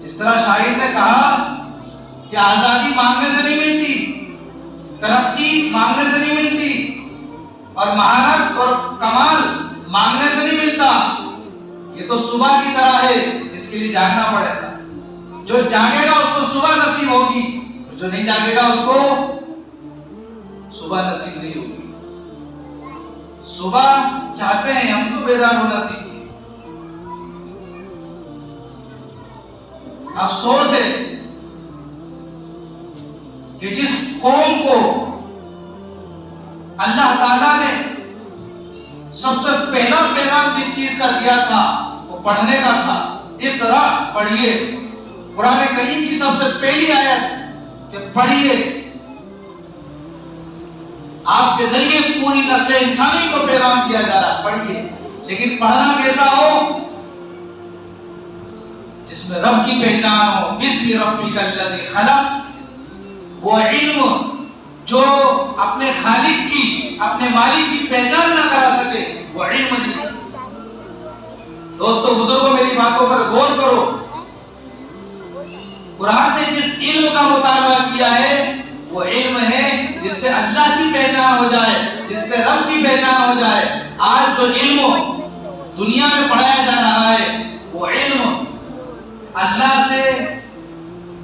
जिस तरह शायर ने कहा कि आजादी मांगने से नहीं मिलती, तरक्की मांगने से नहीं मिलती, और महारत और कमाल मांगने से नहीं मिलता। ये तो सुबह की तरह है, इसके लिए जागना पड़ेगा। जो जागेगा उसको सुबह नसीब होगी, जो नहीं जागेगा उसको सुबह नसीब नहीं होगी। सुबह चाहते हैं हम तो बेदार होना सीखिए। अफसोस है कि जिस कौम को अल्लाह ताला ने सबसे पहला पैगाम जिस चीज का दिया था वो पढ़ने का था। इक़रा पढ़िए, कुरान करीम की सबसे पहली आयत कि पढ़िए। आपके जरिए पूरी नस्ल इंसानी को पैगाम दिया जा रहा है, पढ़िए। लेकिन पढ़ना कैसा हो? जिसमें रब की पहचान हो, बिस्मि रब्बिकल्लज़ी खलक़। वो इल्म जो अपने खालिक की, अपने मालिक की पहचान ना करा सके, वो इल्म नहीं। दोस्तों बुजुर्गों, मेरी बातों पर गौर करो। कुरान ने जिस इल्म का मुतालबा किया है वो इल्म है जिससे अल्लाह की पहचान हो जाए, जिससे रब की पहचान हो जाए। आज जो इल्म दुनिया में पढ़ाया जा रहा है वो इल्म अल्लाह से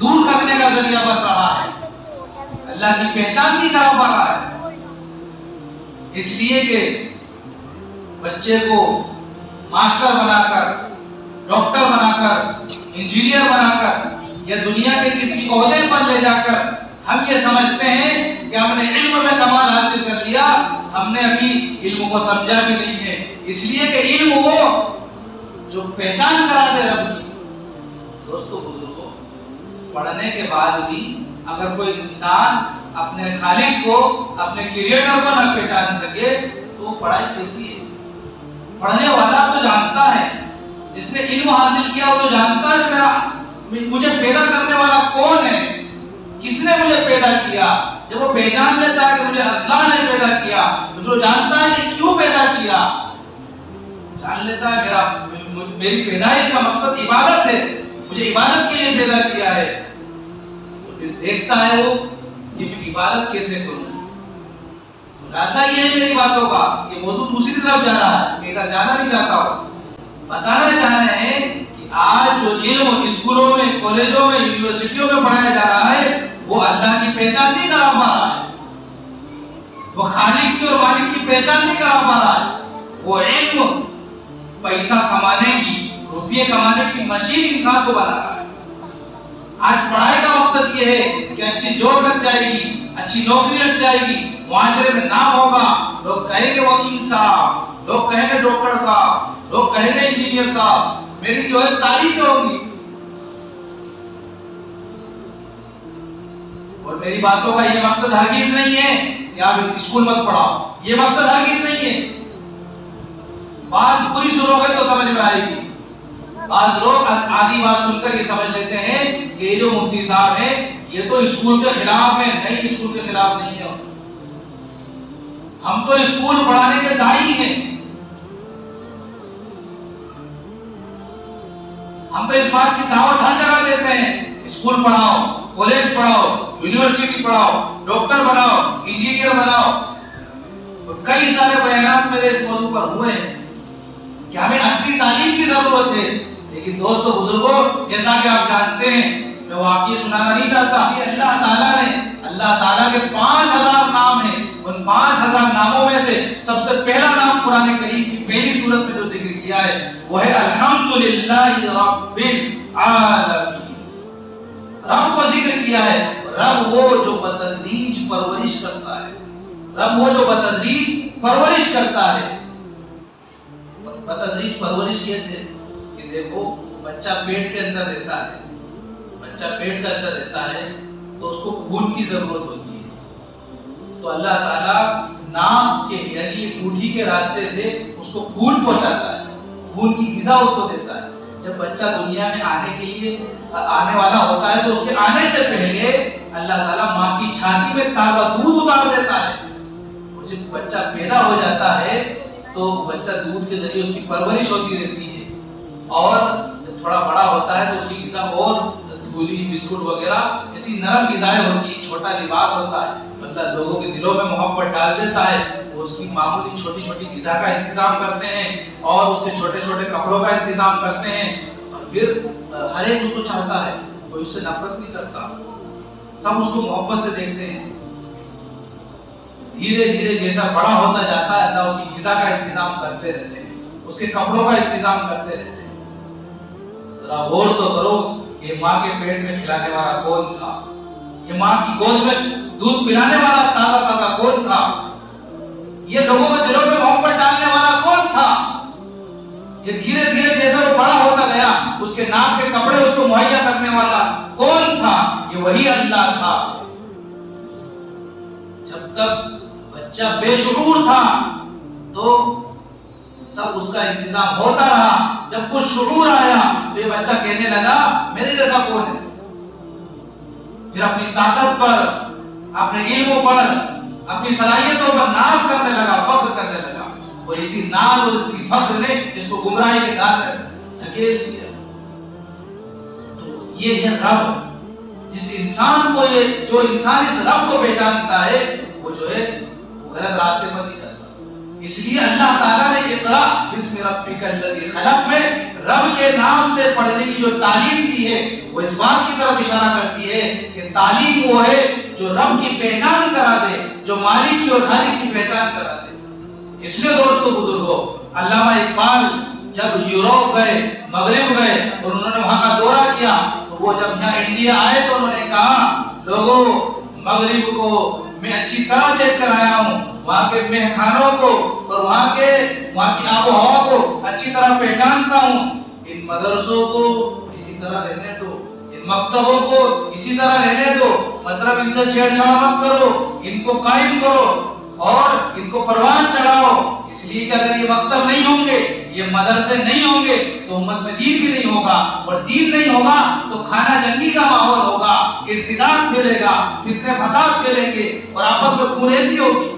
दूर करने का जरिया बन रहा है, अल्लाह की पहचान की तरफ बढ़ रहा है। इसलिए कि बच्चे को मास्टर बनाकर, डॉक्टर बनाकर, इंजीनियर बनाकर या दुनिया के किसी ओहदे पर ले जाकर हम ये समझते हैं कि हमने इल्म में कमाल हासिल कर लिया, हमने अभी इल्म को समझा भी नहीं है। इसलिए कि इल्म वो जो पहचान करा दे रब की। दोस्तों बुजुर्गों, पढ़ने के बाद भी अगर कोई इंसान अपने खालिक को, अपने क्रिएटर को न पहचान सके तो वो पढ़ाई कैसी है? पढ़ने वाला तो जानता है, जिसने इल्म हासिल किया वो तो जानता है मेरा मुझे पैदा करने वाला कौन है, किसने मुझे पैदा किया। जब वो पहचान लेता है कि मुझे अल्लाह ने पैदा किया, तो जो जानता है कि क्यों पैदा किया, जान लेता है मेरी पैदाइश का मकसद इबादत है, मुझे इबादत के लिए पैदा किया है, तो फिर देखता है वो कि मैं इबादत कैसे करूं। खुलासा ये है मेरी बातों का, ये मौजूद दूसरी तरफ जा रहा है, मैं इधर जाना नहीं चाहता हूं। बताना चाह रहे हैं कि आज जो इल्म स्कूलों में, कॉलेजों में, यूनिवर्सिटियों में पढ़ाया जा रहा है वो अल्लाह की पहचान नहीं करा पा रहा है, वो खालिक की और मालिक की पहचान नहीं करा पा रहा है। वो इल्म पैसा कमाने की, रुपये कमाने की मशीन इंसान को बना रहा है। आज पढ़ाई का मकसद ये है कि अच्छी जॉब लग जाएगी, अच्छी नौकरी लग जाएगी, मुआशरे में नाम होगा, लोग कहेंगे वकील साहब, लोग कहेंगे डॉक्टर साहब, लोग कहेंगे इंजीनियर साहब, मेरी जो है तारीफ होगी। और मेरी बातों का ये मकसद हरगिज नहीं है कि आप स्कूल मत पढ़ाओ, ये मकसद हरगिज नहीं है। बात पूरी सुनोगे तो समझ में आएगी। आज लोग आधी बात सुनकर ये समझ लेते हैं कि ये जो मुफ्ती साहब हैं ये तो स्कूल के खिलाफ है। नहीं, स्कूल के खिलाफ नहीं है, हम तो स्कूल पढ़ाने के दाई हैं। हम तो इस बात की दावत हर जगह देते हैं, स्कूल पढ़ाओ, कॉलेज पढ़ाओ, यूनिवर्सिटी पढ़ाओ, डॉक्टर बनाओ, इंजीनियर बनाओ। तो कई सारे बयान मेरे इस मौजू पर हुए हैं कि हमें असली तालीम की जरूरत है। लेकिन दोस्तों बुजुर्गों, जैसा कि आप जानते हैं, मैं वाकई सुनाना नहीं चाहता कि अल्लाह ताला के 5000 नाम हैं। उन 5000 नामों में से सबसे पहला नाम कुरान करीम की पहली सूरत में जो जिक्र किया है वो है अल्हम्दुलिल्लाहि रब्बिल आलमीन। रब को जिक्र किया है। रब वो जो बतदरीज परवरिश करता है, रब वो जो बतदरीज परवरिश करता है। बतदरीज परवरिश कैसे? कि देखो, बच्चा पेट के अंदर रहता है, बच्चा पेट के अंदर रहता है तो उसको खून की जरूरत होती है। तो अल्लाह ताला नाफ के यानी टूटी के रास्ते से उसको खून पहुंचाता है, खून की ग़िज़ा उसको देता है। जब बच्चा दुनिया में आने के लिए आने वाला होता है तो उसके आने से पहले अल्लाह ताला माँ की छाती में ताज़ा दूध उतार देता है। जब बच्चा पैदा हो जाता है तो बच्चा दूध के जरिए उसकी परवरिश होती रहती है, और जब थोड़ा बड़ा होता है तो उसकी ग़िज़ा और धूली बिस्कुट वगैरह ऐसी नरम ग़िज़ाएं होती है, छोटा लिबास होता है, मतलब लोगों के दिलों में मोहब्बत डाल देता है। वो उसकी मामूली छोटी छोटी ग़िज़ा का इंतजाम करते हैं और उसके छोटे छोटे कपड़ों का इंतजाम करते हैं, और फिर हर एक उसको चाहता है, कोई उससे नफरत नहीं करता, सब उसको मोहब्बत से देखते हैं। धीरे धीरे जैसा बड़ा होता जाता है अल्लाह उसकी ग़िज़ा का इंतजाम करते रहते हैं, उसके कपड़ों का इंतजाम करते रहते हैं। जरा गौर तो करो कि माँ के पेट में खिलाने वाला कौन था, ये माँ की गोद में दूध पिलाने वाला ताज़ा ताज़ा कौन था, ये लोगों के दिलों में मोहब्बत डालने वाला कौन था। ये धीरे धीरे जैसा वो बड़ा होता गया उसके नाम के कपड़े उसको मुहैया करने वाला कौन था, ये वही अल्लाह था। जब तक बच्चा बेशुरूर था तो सब उसका इंतजाम होता रहा, जब कुछ शुरूर आया तो ये बच्चा कहने लगा मेरे जैसा कौन है। फिर अपनी ताकत पर, अपने इल्म पर, अपनी सलाहियतों पर नाज करने लगा, फख्र करने लगा, और इसी नाज और इसकी फख्र ने इसको गुमराही के दार में धकेल दिया। तो ये है रब, जिस इंसान को ये जो इंसान इस रब को पहचानता है वो जो है वो गलत रास्ते पर नहीं जाता। इसलिए अल्लाह ताला ने इक़रा बिस्मि रब्बिकल लज़ी खलक़ में रब के नाम से पढ़ने की जो तालीम दी है वो इस बात की तरफ इशारा करती है कि तालीम वो है जो रब की पहचान करा दे, जो मालिक की और खालिक की पहचान करा दे। इसलिए दोस्तों बुजुर्गों, अल्लामा इकबाल जब यूरोप गए, मगरिब गए और उन्होंने वहां का दौरा किया तो वो जब यहाँ इंडिया आए तो उन्होंने कहा लोगों मगरिब को मैं अच्छी तरह देख कर आया हूँ, वहाँ के मेहखानों को और वहाँ की आबो हवा को अच्छी तरह पहचानता हूँ। इन मदरसों को इसी तरह रहने दो, इन मकतबों को इसी तरह रहने दो, मतलब इनसे छेड़छाड़ मत करो, इनको कायम करो और इनको परवान चढ़ाओ। इसलिए कि अगर ये मकतब नहीं होंगे, ये मदरसे नहीं होंगे तो उम्मत में दीन भी नहीं होगा, और दीन नहीं होगा तो खाना जंगी का माहौल होगा, इर्तिदाद फैलेगा, फितने फसाद फैलेंगे और आपस में खून ऐसी होगी